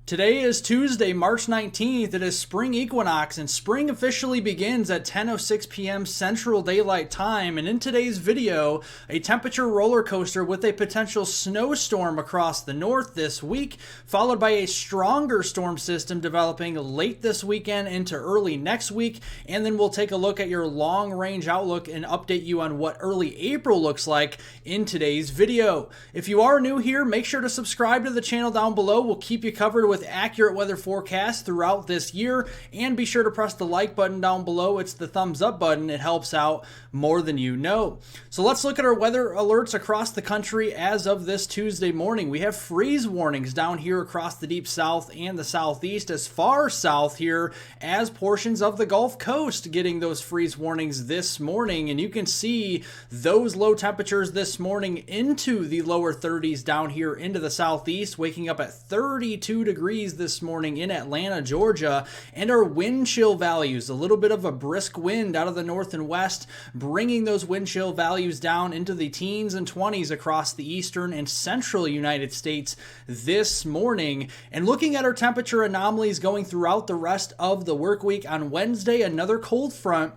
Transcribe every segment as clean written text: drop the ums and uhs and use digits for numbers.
Today is Tuesday, March 19th. It is spring equinox, and spring officially begins at 10:06 p.m. Central Daylight Time. And in today's video, a temperature roller coaster with a potential snowstorm across the north this week, followed by a stronger storm system developing late this weekend into early next week. And then we'll take a look at your long-range outlook and update you on what early April looks like in today's video. If you are new here, make sure to subscribe to the channel down below. We'll keep you covered with accurate weather forecasts throughout this year, and be sure to press the like button down below. It's the thumbs up button. It helps out more than you know. So let's look at our weather alerts across the country as of this Tuesday morning. We have freeze warnings down here across the deep south and the southeast, as far south here as portions of the Gulf Coast getting those freeze warnings this morning. And you can see those low temperatures this morning into the lower 30s down here into the southeast, waking up at 32 degrees this morning in Atlanta, Georgia. And our wind chill values, a little bit of a brisk wind out of the north and west, bringing those wind chill values down into the teens and 20s across the eastern and central United States this morning. And looking at our temperature anomalies going throughout the rest of the work week, on Wednesday, another cold front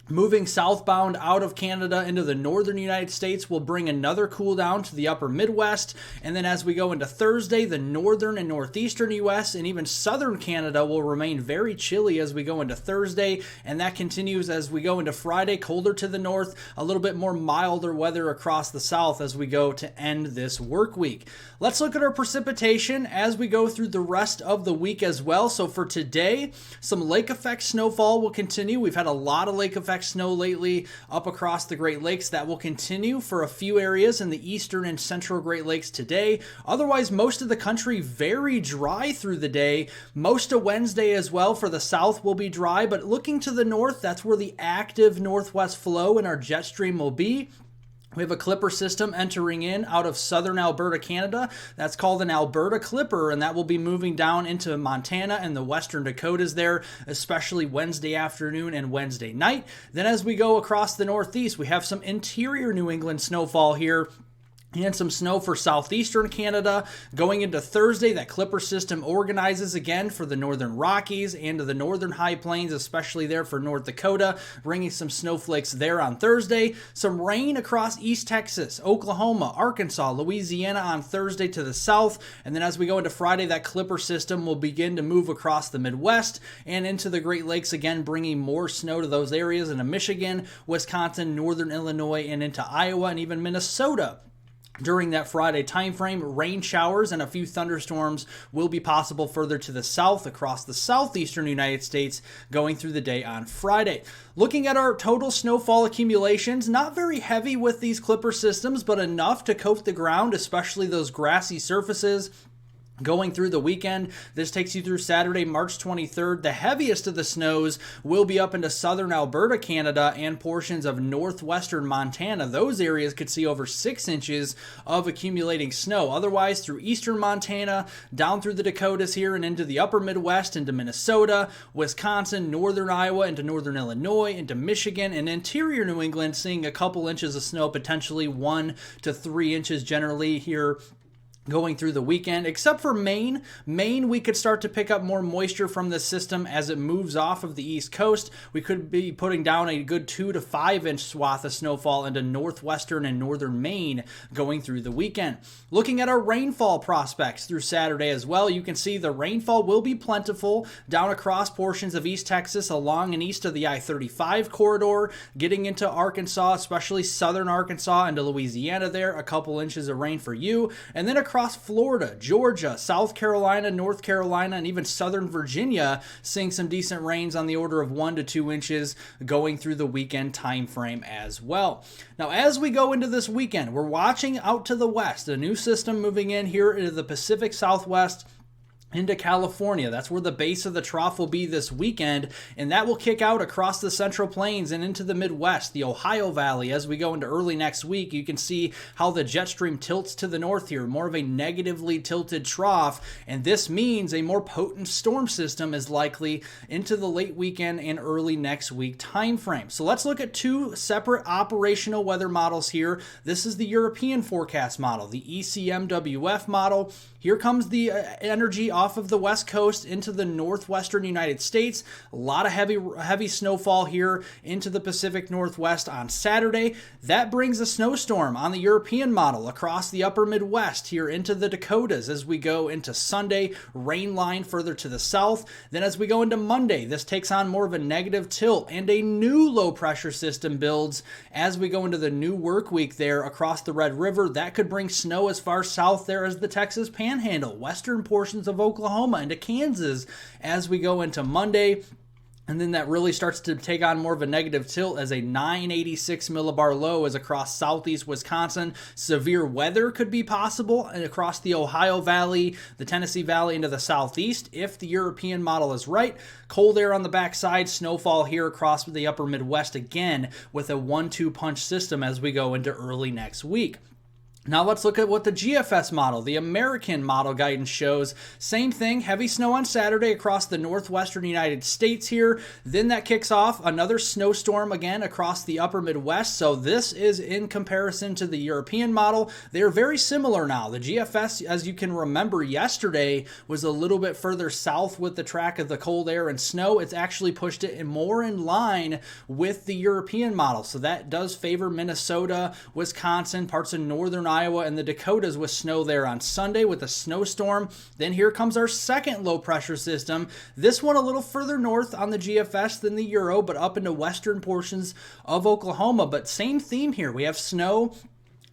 moving southbound out of Canada into the northern United States will bring another cool down to the upper Midwest. And then as we go into Thursday, the northern and northeastern U.S. and even southern Canada will remain very chilly as we go into Thursday. And that continues as we go into Friday, colder to the north, a little bit more milder weather across the south as we go to end this work week. Let's look at our precipitation as we go through the rest of the week as well. So for today, some lake effect snowfall will continue. We've had a lot of lake effect snow lately up across the Great Lakes. That will continue for a few areas in the eastern and central Great Lakes today. Otherwise, most of the country very dry through the day. Most of Wednesday as well for the south will be dry, but looking to the north, that's where the active northwest flow in our jet stream will be. We have a clipper system entering in out of southern Alberta, Canada. That's called an Alberta Clipper, and that will be moving down into Montana and the western Dakotas there, especially Wednesday afternoon and Wednesday night. Then as we go across the northeast, we have some interior New England snowfall here, and some snow for southeastern Canada. Going into Thursday, that clipper system organizes again for the northern Rockies and to the northern high plains, especially there for North Dakota, bringing some snowflakes there on Thursday. Some rain across East Texas, Oklahoma, Arkansas, Louisiana on Thursday to the south. And then as we go into Friday, that clipper system will begin to move across the Midwest and into the Great Lakes again, bringing more snow to those areas into Michigan, Wisconsin, northern Illinois, and into Iowa and even Minnesota. During that Friday timeframe, rain showers and a few thunderstorms will be possible further to the south across the southeastern United States going through the day on Friday. Looking at our total snowfall accumulations, not very heavy with these clipper systems, but enough to coat the ground, especially those grassy surfaces. Going through the weekend, this takes you through Saturday, March 23rd. The heaviest of the snows will be up into southern Alberta, Canada, and portions of northwestern Montana. Those areas could see over 6 inches of accumulating snow. Otherwise, through eastern Montana, down through the Dakotas here and into the upper Midwest, into Minnesota, Wisconsin, northern Iowa, into northern Illinois, into Michigan, and interior New England, seeing a couple inches of snow, potentially 1 to 3 inches generally here going through the weekend, except for Maine. Maine, we could start to pick up more moisture from the system as it moves off of the east coast. We could be putting down a good 2 to 5 inch swath of snowfall into northwestern and northern Maine going through the weekend. Looking at our rainfall prospects through Saturday as well, you can see the rainfall will be plentiful down across portions of East Texas, along and east of the I-35 corridor, getting into Arkansas, especially southern Arkansas into Louisiana there, a couple inches of rain for you. And then across Florida, Georgia, South Carolina, North Carolina, and even southern Virginia, seeing some decent rains on the order of 1 to 2 inches going through the weekend time frame as well. Now, as we go into this weekend, we're watching out to the west, a new system moving in here into the Pacific Southwest into California. That's where the base of the trough will be this weekend, and that will kick out across the Central Plains and into the Midwest, the Ohio Valley. As we go into early next week, you can see how the jet stream tilts to the north here, more of a negatively tilted trough, and this means a more potent storm system is likely into the late weekend and early next week time frame. So let's look at two separate operational weather models here. This is the European forecast model, the ECMWF model. Here comes the energy off of the west coast into the northwestern United States. A lot of heavy snowfall here into the Pacific Northwest on Saturday. That brings a snowstorm on the European model across the upper Midwest here into the Dakotas as we go into Sunday. Rain line further to the south. Then as we go into Monday, this takes on more of a negative tilt and a new low pressure system builds as we go into the new work week there across the Red River. That could bring snow as far south there as the Texas Panhandle, western portions of Oklahoma into Kansas as we go into Monday. And then that really starts to take on more of a negative tilt as a 986 millibar low is across southeast Wisconsin. Severe weather could be possible and across the Ohio Valley, the Tennessee Valley into the southeast if the European model is right. Cold air on the backside, snowfall here across the upper Midwest again with a 1-2 punch system as we go into early next week. Now let's look at what the GFS model, the American model guidance shows. Same thing, heavy snow on Saturday across the northwestern United States here. Then that kicks off another snowstorm again across the upper Midwest. So this is in comparison to the European model. They're very similar now. The GFS, as you can remember yesterday, was a little bit further south with the track of the cold air and snow. It's actually pushed it more in line with the European model. So that does favor Minnesota, Wisconsin, parts of northern Iowa, and the Dakotas with snow there on Sunday with a snowstorm. Then here comes our second low pressure system. This one a little further north on the GFS than the Euro, but up into western portions of Oklahoma. But same theme here. We have snow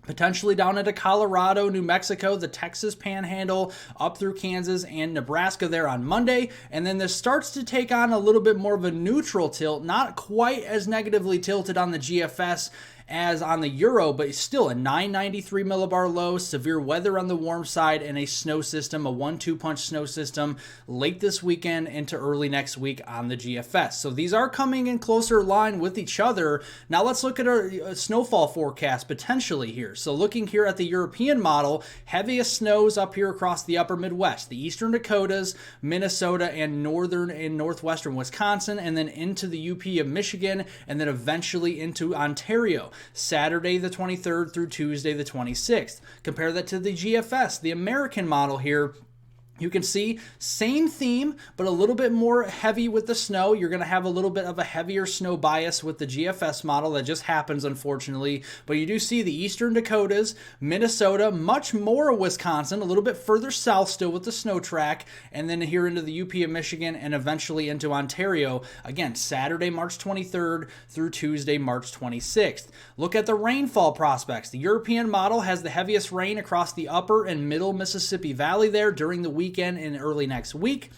potentially down into Colorado, New Mexico, the Texas Panhandle, up through Kansas and Nebraska there on Monday. And then this starts to take on a little bit more of a neutral tilt, not quite as negatively tilted on the GFS as on the Euro, but still a 993 millibar low, severe weather on the warm side, and a snow system, a 1-2 punch snow system late this weekend into early next week on the GFS. So these are coming in closer line with each other. Now let's look at our snowfall forecast potentially here. So looking here at the European model, heaviest snows up here across the upper Midwest, the eastern Dakotas, Minnesota, and northern and northwestern Wisconsin, and then into the UP of Michigan, and then eventually into Ontario. Saturday the 23rd through Tuesday the 26th. Compare that to the GFS, the American model here. You can see same theme, but a little bit more heavy with the snow. You're going to have a little bit of a heavier snow bias with the GFS model. That just happens, unfortunately. But you do see the eastern Dakotas, Minnesota, much more Wisconsin, a little bit further south still with the snow track, and then here into the UP of Michigan and eventually into Ontario. Again, Saturday, March 23rd through Tuesday, March 26th. Look at the rainfall prospects. The European model has the heaviest rain across the upper and middle Mississippi Valley there during the weekend and early next week.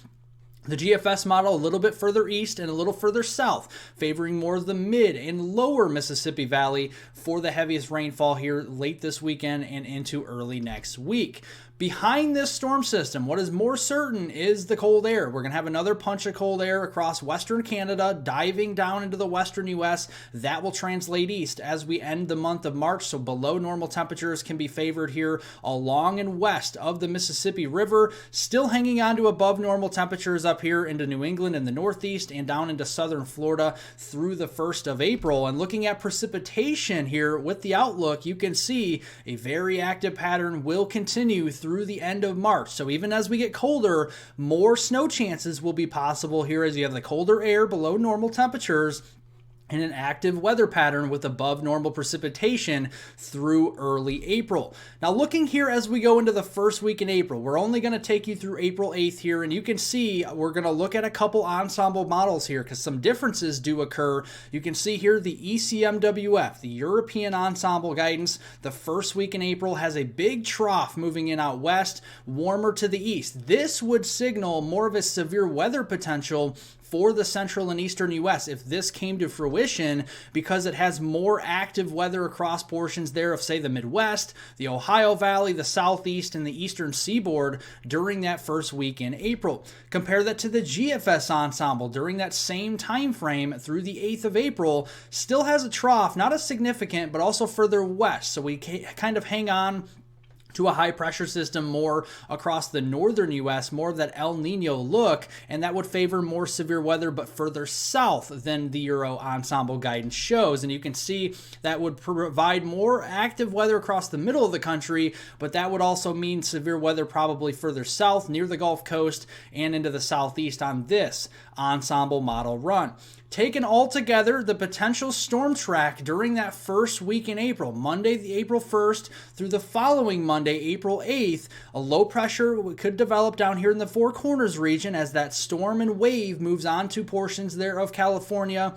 The GFS model a little bit further east and a little further south, favoring more of the mid and lower Mississippi Valley for the heaviest rainfall here late this weekend and into early next week. Behind this storm system, what is more certain is the cold air. We're going to have another punch of cold air across western Canada, diving down into the western U.S. That will translate east as we end the month of March, so below normal temperatures can be favored here along and west of the Mississippi River, still hanging on to above normal temperatures up here into New England and the Northeast and down into southern Florida through the 1st of April. And looking at precipitation here with the outlook, you can see a very active pattern will continue through the end of March. So even as we get colder, more snow chances will be possible here as you have the colder air below normal temperatures and an active weather pattern with above normal precipitation through early April. Now looking here as we go into the first week in April, we're only going to take you through April 8th here, and you can see we're going to look at a couple ensemble models here because some differences do occur. You can see here the ECMWF, the European Ensemble Guidance, the first week in April has a big trough moving in out west, warmer to the east. This would signal more of a severe weather potential for the central and eastern U.S. if this came to fruition, because it has more active weather across portions there of, say, the Midwest, the Ohio Valley, the Southeast, and the eastern seaboard during that first week in April. Compare that to the GFS ensemble during that same time frame through the 8th of April, still has a trough, not as significant, but also further west. So we kind of hang on to a high pressure system more across the northern U.S., more of that El Nino look, and that would favor more severe weather but further south than the Euro ensemble guidance shows. And you can see that would provide more active weather across the middle of the country, but that would also mean severe weather probably further south near the Gulf Coast and into the southeast on this ensemble model run. Taken all together, the potential storm track during that first week in April, Monday, April 1st through the following Monday, April 8th, a low pressure could develop down here in the Four Corners region as that storm and wave moves on to portions there of California.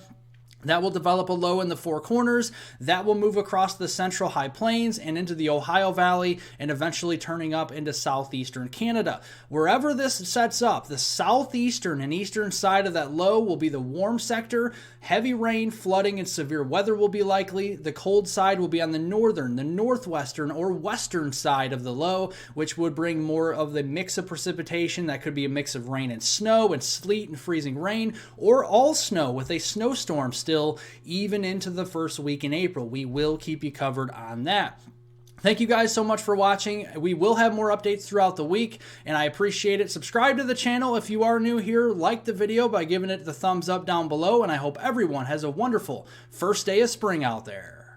That will develop a low in the Four Corners. That will move across the central high plains and into the Ohio Valley and eventually turning up into southeastern Canada. Wherever this sets up, the southeastern and eastern side of that low will be the warm sector. Heavy rain, flooding, and severe weather will be likely. The cold side will be on the northern, the northwestern, or western side of the low, which would bring more of the mix of precipitation. That could be a mix of rain and snow and sleet and freezing rain, or all snow with a snowstorm still even into the first week in April. We will keep you covered on that. Thank you guys so much for watching. We will have more updates throughout the week, and I appreciate it. Subscribe to the channel if you are new here. Like the video by giving it the thumbs up down below, and I hope everyone has a wonderful first day of spring out there.